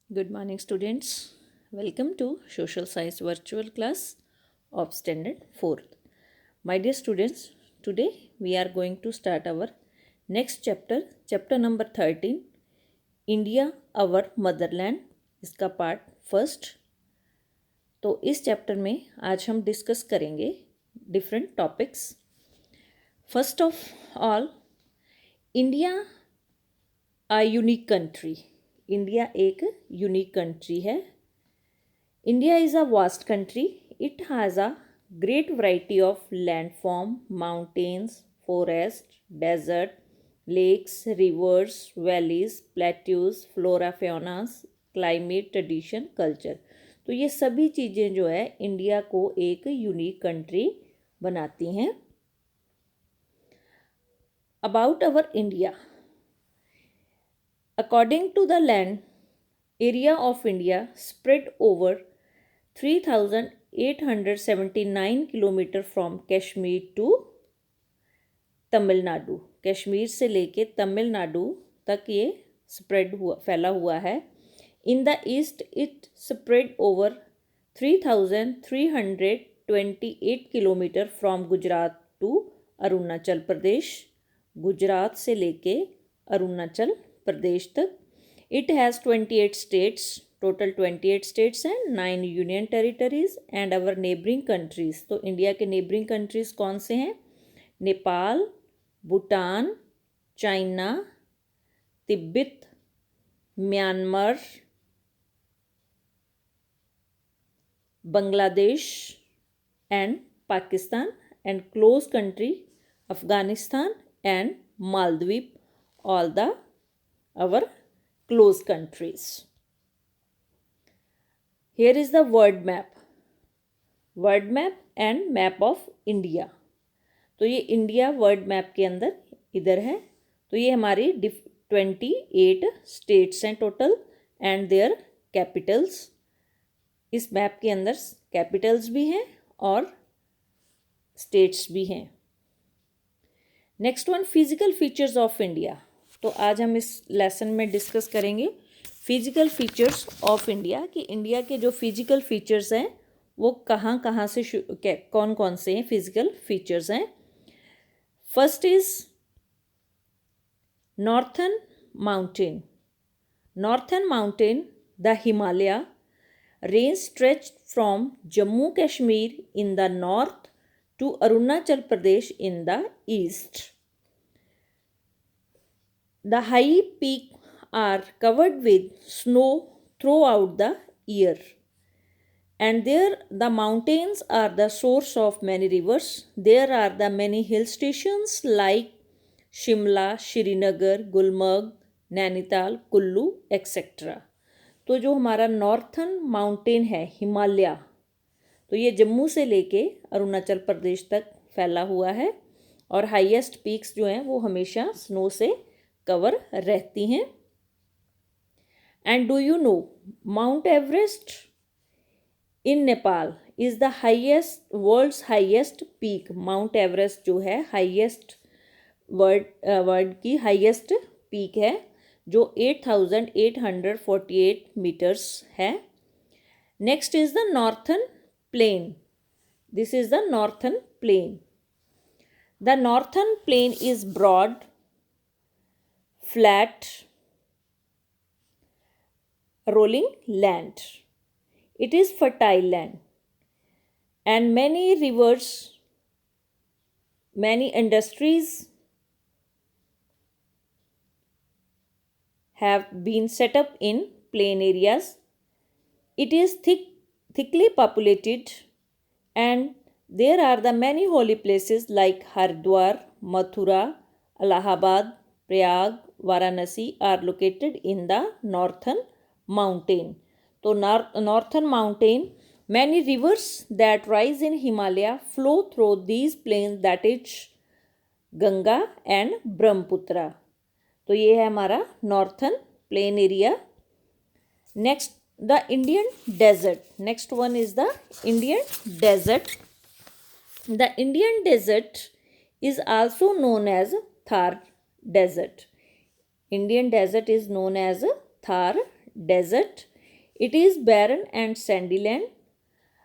Good morning, students. Welcome to Social Science virtual class of Standard 4th. My dear students, today we are going to start our next chapter, chapter number 13, India, our motherland. इसका part first. तो इस chapter में आज हम discuss करेंगे different topics. First of all, India a unique country. India एक unique country है. India is a vast country. It has a great variety of landform, mountains, forest, desert, lakes, rivers, valleys, plateaus, flora, fauna, climate, tradition, culture. तो ये सभी चीज़ें जो है India को एक यूनिक कंट्री बनाती हैं. About our India, according to the land area of India spread over 3,879 kilometre from Kashmir to Tamil Nadu. Kashmir से लेके तमिलनाडु तक ये फैला हुआ है. In the east it spread over 3,328 kilometre from Gujarat to Arunachal Pradesh. Gujarat से लेके अरुणाचल प्रदेश तक. It has 28 states. Total 28 states हैं, 9 union territories and our neighbouring countries. तो इंडिया के नेबरिंग कंट्रीज़ कौन से हैं? Nepal, Bhutan, China, Tibet, Myanmar, Bangladesh and Pakistan, and close country Afghanistan and Maldives. All the our close countries. Here is the word map and map of India. तो ये India word map के अंदर इधर है. तो ये हमारी 28 स्टेट्स हैं टोटल एंड देयर कैपिटल्स. इस मैप के अंदर कैपिटल्स भी हैं और स्टेट्स भी हैं. Next one, physical features of India. तो आज हम इस लेसन में डिस्कस करेंगे फिजिकल फीचर्स ऑफ इंडिया, कि इंडिया के जो फिजिकल फीचर्स हैं वो कहाँ कहाँ से कौन कौन से हैं फिजिकल फीचर्स हैं. First is northern mountain. Northern mountain, the Himalaya range stretch from Jammu Kashmir in the north to Arunachal Pradesh in the east. The high peaks are covered with snow throughout the year, and there the mountains are the source of many rivers. There are the many hill stations like Shimla, Srinagar, Gulmarg, Nainital, Kullu, etc. तो जो हमारा northern mountain है हिमालय, तो ये जम्मू से लेके अरुणाचल प्रदेश तक फैला हुआ है और हाईएस्ट पीक्स जो हैं वो हमेशा स्नो से कवर रहती हैं. And do you know Mount Everest in Nepal is the highest world's highest peak. Mount Everest जो है हाईएस्ट वर्ल्ड की हाईएस्ट पीक है जो 8,848 मीटर्स है. Next is the northern plain. This is the northern plain. The northern plain is broad, flat, rolling land. It is fertile land and many rivers, many industries have been set up in plain areas. It is thickly populated and there are the many holy places like Haridwar, Mathura, Allahabad, Prayag, Varanasi are located in the northern mountain. तो northern mountain, many rivers that rise in Himalaya flow through these plains, that is Ganga and Brahmaputra. तो ये है हमारा northern plain area. Next, the Indian desert. Next one is the Indian desert. The Indian desert is also known as Thar desert. Indian desert is known as Thar desert. It is barren and sandy land.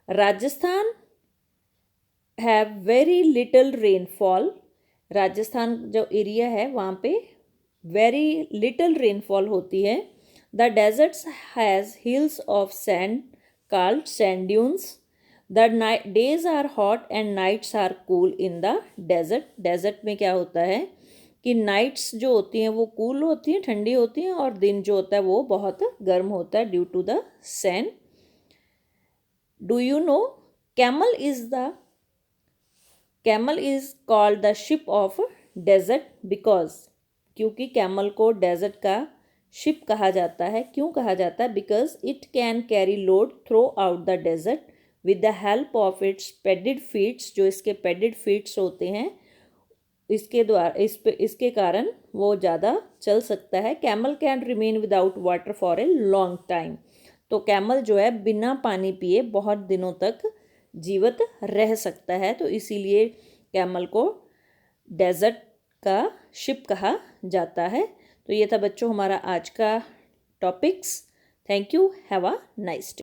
Rajasthan have very little rainfall. Rajasthan जो area है वहाँ पे very little rainfall होती है. The deserts has hills of sand called sand dunes. The days are hot and nights are cool in the desert. Desert में क्या होता है कि नाइट्स जो होती हैं वो कूल होती हैं, ठंडी होती हैं, और दिन जो होता है वो बहुत गर्म होता है due to the sand. Do you know camel is called the ship of desert because, क्योंकि कैमल को डेजर्ट का शिप कहा जाता है. क्यों कहा जाता है? Because it can carry load throughout the desert with the help of its padded feets. जो इसके पेडिड फीट्स होते हैं इसके द्वारा इसके कारण वो ज़्यादा चल सकता है. Camel can remain without water for a long time. तो कैमल जो है बिना पानी पिए बहुत दिनों तक जीवित रह सकता है. तो इसीलिए कैमल को डेजर्ट का शिप कहा जाता है. तो ये था बच्चों हमारा आज का topics. Thank you. Have a nice day.